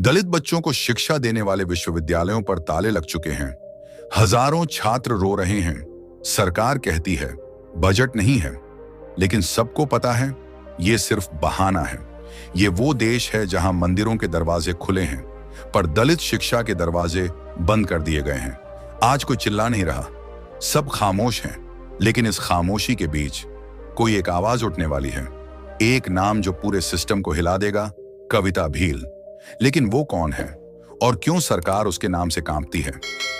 दलित बच्चों को शिक्षा देने वाले विश्वविद्यालयों पर ताले लग चुके हैं। हजारों छात्र रो रहे हैं। सरकार कहती है बजट नहीं है, लेकिन सबको पता है ये सिर्फ बहाना है। ये वो देश है जहां मंदिरों के दरवाजे खुले हैं, पर दलित शिक्षा के दरवाजे बंद कर दिए गए हैं। आज कोई चिल्ला नहीं रहा, सब खामोश हैं, लेकिन इस खामोशी के बीच कोई एक आवाज उठने वाली है। एक नाम जो पूरे सिस्टम को हिला देगा, कविता भील। लेकिन वो कौन है और क्यों सरकार उसके नाम से कांपती है,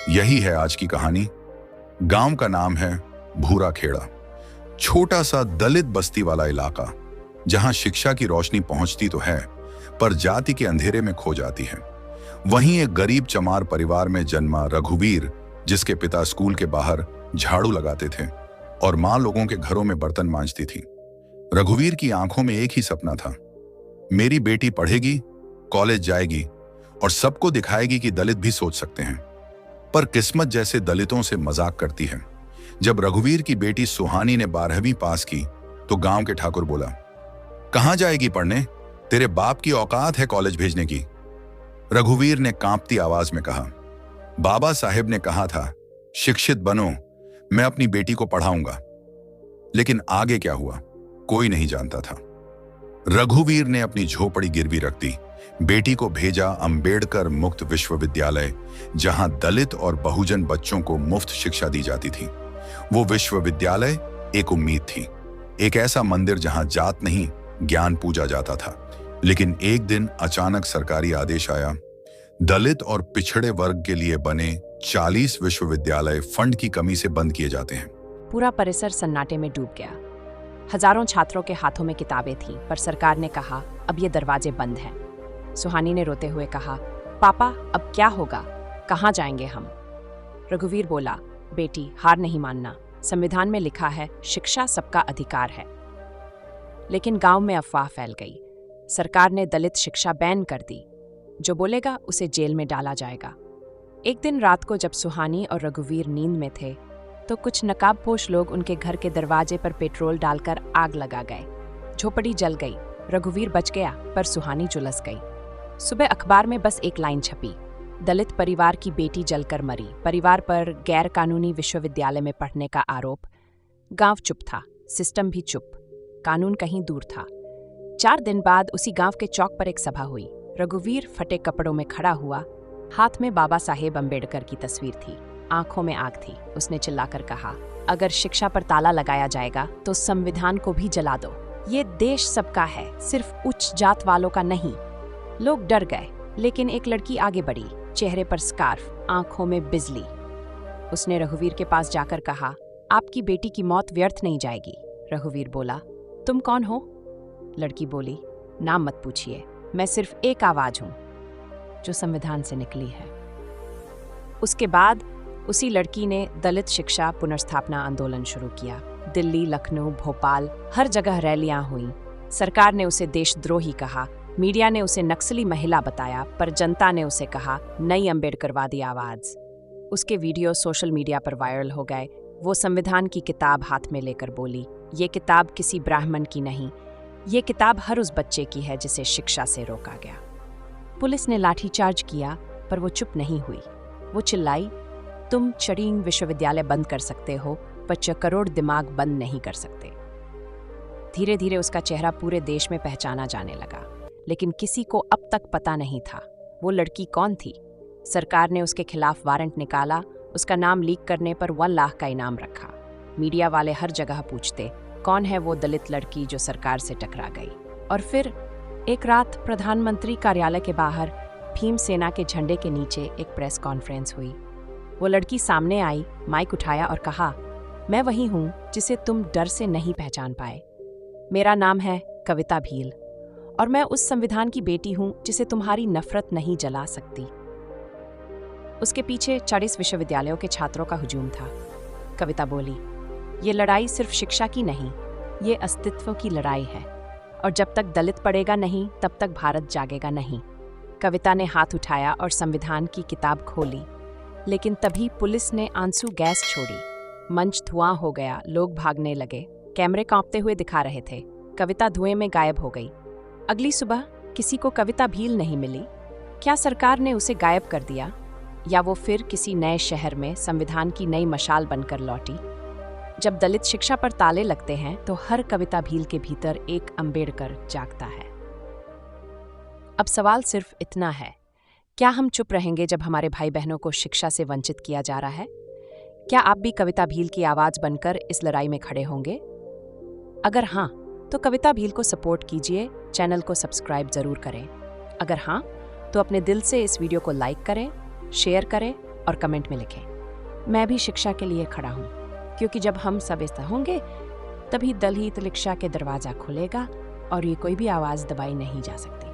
यही है आज की कहानी। गांव का नाम है भूरा खेड़ा, छोटा सा दलित बस्ती वाला इलाका जहां शिक्षा की रोशनी पहुंचती तो है, पर जाति के अंधेरे में खो जाती है। वहीं एक गरीब चमार परिवार में जन्मा रघुवीर, जिसके पिता स्कूल के बाहर झाड़ू लगाते थे और मां लोगों के घरों में बर्तन मांजती थी। रघुवीर की आंखों में एक ही सपना था, मेरी बेटी पढ़ेगी, कॉलेज जाएगी और सबको दिखाएगी कि दलित भी सोच सकते हैं। पर किस्मत जैसे दलितों से मजाक करती है। जब रघुवीर की बेटी सुहानी ने 12वीं पास की तो गांव के ठाकुर बोला, कहां जाएगी पढ़ने, तेरे बाप की औकात है कॉलेज भेजने की। रघुवीर ने कांपती आवाज में कहा, बाबा साहेब ने कहा था शिक्षित बनो, मैं अपनी बेटी को पढ़ाऊंगा। लेकिन आगे क्या हुआ कोई नहीं जानता था। रघुवीर ने अपनी झोपड़ी गिरवी रख दी, बेटी को भेजा अंबेडकर मुक्त विश्वविद्यालय, जहां दलित और बहुजन बच्चों को मुफ्त शिक्षा दी जाती थी। वो विश्वविद्यालय एक उम्मीद थी, एक ऐसा मंदिर जहां जात नहीं ज्ञान पूजा जाता था। लेकिन एक दिन अचानक सरकारी आदेश आया, दलित और पिछड़े वर्ग के लिए बने 40 विश्वविद्यालय फंड की कमी से बंद किए जाते हैं। पूरा परिसर सन्नाटे में डूब गया। हजारों छात्रों के हाथों में किताबें थीं, पर सरकार ने कहा अब ये दरवाजे बंद हैं। सुहानी ने रोते हुए कहा, पापा अब क्या होगा, कहाँ जाएंगे हम। रघुवीर बोला, बेटी हार नहीं मानना, संविधान में लिखा है शिक्षा सबका अधिकार है। लेकिन गांव में अफवाह फैल गई। सरकार ने दलित शिक्षा बैन कर दी, जो बोलेगा उसे जेल में डाला जाएगा। एक दिन रात को जब सुहानी और रघुवीर नींद में थे तो कुछ नकाबपोश लोग उनके घर के दरवाजे पर पेट्रोल डालकर आग लगा गए। झोपड़ी जल गई, रघुवीर बच गया पर सुहानी झुलस गई। सुबह अखबार में बस एक लाइन छपी, दलित परिवार की बेटी जलकर मरी, परिवार पर गैर कानूनी विश्वविद्यालय में पढ़ने का आरोप। गांव चुप था, सिस्टम भी चुप, कानून कहीं दूर था। 4 दिन बाद उसी गांव के चौक पर एक सभा हुई। रघुवीर फटे कपड़ों में खड़ा हुआ, हाथ में बाबा साहेब अंबेडकर की तस्वीर थी, आंखों में आग थी। उसने चिल्लाकर कहा, अगर शिक्षा पर ताला लगाया जाएगा तो संविधान को भी जला दो। ये देश सबका है, सिर्फ उच्च जात वालों का नहीं। लोग डर गए, लेकिन एक लड़की आगे बढ़ी, चेहरे पर स्कार्फ, आंखों में बिजली। उसने रघुवीर के पास जाकर कहा, आपकी बेटी की मौत व्यर्थ नहीं जाएगी। रघुवीर बोला, तुम कौन हो? लड़की बोली, नाम मत पूछिए, मैं सिर्फ एक आवाज हूं जो संविधान से निकली है। उसके बाद उसी लड़की ने दलित शिक्षा पुनर्स्थापना आंदोलन शुरू किया। दिल्ली, लखनऊ, भोपाल, हर जगह रैलियां हुई। सरकार ने उसे देशद्रोही कहा, मीडिया ने उसे नक्सली महिला बताया, पर जनता ने उसे कहा नई अंबेडकरवादी आवाज। उसके वीडियो सोशल मीडिया पर वायरल हो गए। वो संविधान की किताब हाथ में लेकर बोली, ये किताब किसी ब्राह्मण की नहीं, ये किताब हर उस बच्चे की है जिसे शिक्षा से रोका गया। पुलिस ने लाठीचार्ज किया, पर वो चुप नहीं हुई। वो चिल्लाई, तुम चड़ींग विश्वविद्यालय बंद कर सकते हो, पर 6 करोड़ दिमाग बंद नहीं कर सकते। धीरे धीरे उसका चेहरा पूरे देश में पहचाना जाने लगा, लेकिन किसी को अब तक पता नहीं था वो लड़की कौन थी। सरकार ने उसके खिलाफ वारंट निकाला, उसका नाम लीक करने पर 1 लाख का इनाम रखा। मीडिया वाले हर जगह पूछते, कौन है वो दलित लड़की जो सरकार से टकरा गई। और फिर एक रात प्रधानमंत्री कार्यालय के बाहर भीम सेना के झंडे के नीचे एक प्रेस कॉन्फ्रेंस हुई। वो लड़की सामने आई, माइक उठाया और कहा, मैं वही हूँ जिसे तुम डर से नहीं पहचान पाए। मेरा नाम है कविता भील और मैं उस संविधान की बेटी हूँ जिसे तुम्हारी नफरत नहीं जला सकती। उसके पीछे 40 विश्वविद्यालयों के छात्रों का हुजूम था। कविता बोली, ये लड़ाई सिर्फ शिक्षा की नहीं, ये अस्तित्व की लड़ाई है, और जब तक दलित पढ़ेगा नहीं तब तक भारत जागेगा नहीं। कविता ने हाथ उठाया और संविधान की किताब खोली, लेकिन तभी पुलिस ने आंसू गैस छोड़ी। मंच धुआं हो गया, लोग भागने लगे, कैमरे कांपते हुए दिखा रहे थे। कविता धुएं में गायब हो गई। अगली सुबह किसी को कविता भील नहीं मिली। क्या सरकार ने उसे गायब कर दिया, या वो फिर किसी नए शहर में संविधान की नई मशाल बनकर लौटी? जब दलित शिक्षा पर ताले लगते हैं तो हर कविता भील के भीतर एक अंबेडकर जागता है। अब सवाल सिर्फ इतना है, क्या हम चुप रहेंगे जब हमारे भाई बहनों को शिक्षा से वंचित किया जा रहा है? क्या आप भी कविता भील की आवाज बनकर इस लड़ाई में खड़े होंगे? अगर हाँ, तो कविता भील को सपोर्ट कीजिए, चैनल को सब्सक्राइब जरूर करें। अगर हाँ, तो अपने दिल से इस वीडियो को लाइक करें, शेयर करें और कमेंट में लिखें, मैं भी शिक्षा के लिए खड़ा हूँ। क्योंकि जब हम सब ऐसा होंगे, तभी दलित शिक्षा के दरवाजा खुलेगा और ये कोई भी आवाज़ दबाई नहीं जा सकती।